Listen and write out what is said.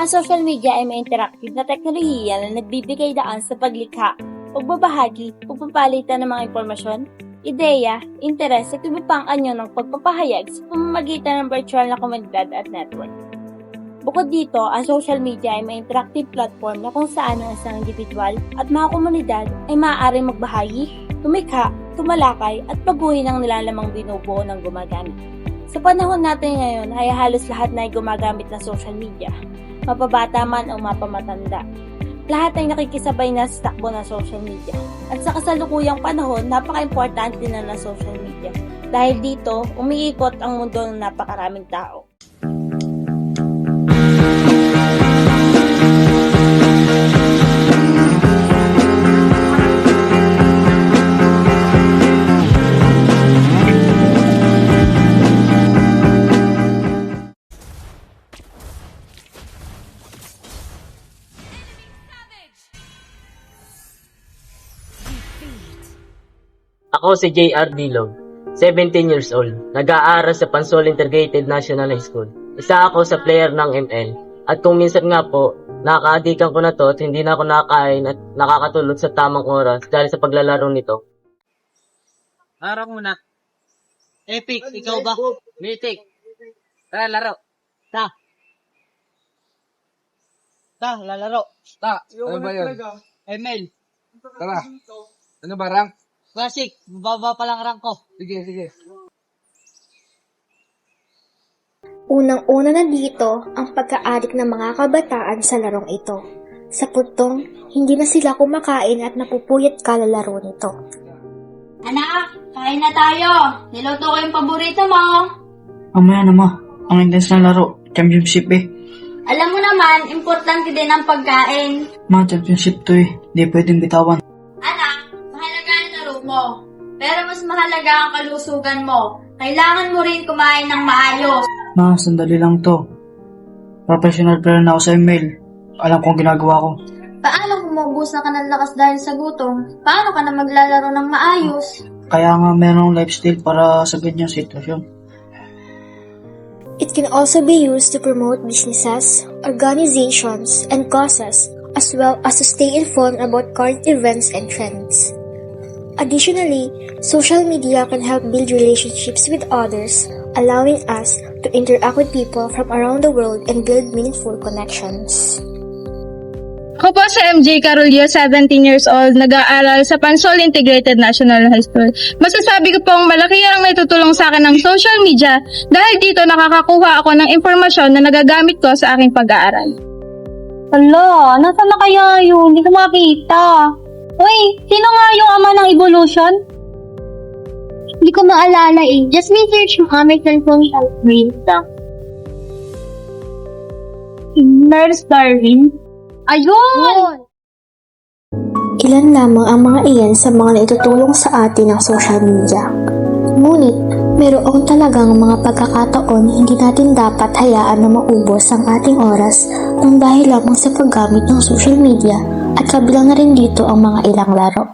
Ang social media ay may interactive na teknolohiya na nagbibigay daan sa paglikha, pagbabahagi, pagpapalitan ng mga impormasyon, ideya, interes at iba pang anyo ng pagpapahayag sa pamamagitan ng virtual na komunidad at network. Bukod dito, ang social media ay may interactive platform na kung saan ang isang individual at mga komunidad ay maaaring magbahagi, tumikha, tumalakay at paguhin ang nilalamang binubuo ng gumagamit. Sa panahon natin ngayon ay halos lahat na ay gumagamit ng social media, mapabata man o mapamatanda. Lahat ay nakikisabay na sa takbo ng social media. At sa kasalukuyang panahon, napaka-importante na ng social media. Dahil dito, umiikot ang mundo ng napakaraming tao. Ako si J.R. Dilog, 17 years old, nag-aaral sa Pansol Integrated National High School. Isa ako sa player ng ML. At kung minsan nga po, nakakaadikan ko na to at hindi na ako nakakain at nakakatulog sa tamang oras dahil sa paglalaro nito. Harap muna. Epic, ikaw ba? Mythic. Tara, laro. Ta, lalaro. Ano ba yun? ML. Tara. Ano ba, rank? Classic, baba pa lang rank ko. Sige. Unang-una na dito ang pagka-addict ng mga kabataan sa larong ito. Sa puntong, hindi na sila kumakain at napupuyat kalalaro nito. Anak, kain na tayo. Niluto ko yung paborito mo. Mamaya na ma, ang intense na laro, championship eh. Alam mo naman, importante din ang pagkain. Ma, championship to eh, di pwedeng bitawan. Anak, mahalaga ang laro mo. Pero mas mahalaga ang kalusugan mo. Kailangan mo rin kumain ng maayos. Ma, sandali lang to. Professional player na ako sa email. Alam kong ginagawa ko. Paano kung maubusan ka ng lakas dahil sa gutom? Paano ka na maglalaro ng maayos? Kaya nga merong lifestyle para sa ganyang sitwasyon. It can also be used to promote businesses, organizations, and causes, as well as to stay informed about current events and trends. Additionally, social media can help build relationships with others, allowing us to interact with people from around the world and build meaningful connections. Ako po sa MJ Carolio, 17 years old, nag-aaral sa Pansol Integrated National High School. Masasabi ko pong malaki ang naitutulong sa akin ng social media dahil dito nakakakuha ako ng impormasyon na nagagamit ko sa aking pag-aaral. Hala, nasaan na kaya yun? Hindi ko makita. Uy, sino nga yung ama ng evolution? Hindi ko maalala eh. Just may search yung aming cellphone screen lang. Nurse Darwin? Ayun! Ilan lamang ang mga iyan sa mga naitutulong sa atin ng social media. Ngunit, mayroong talagang mga pagkakataon hindi natin dapat hayaan na maubos ang ating oras ng dahil lamang sa paggamit ng social media at kabilang na rin dito ang mga ilang laro.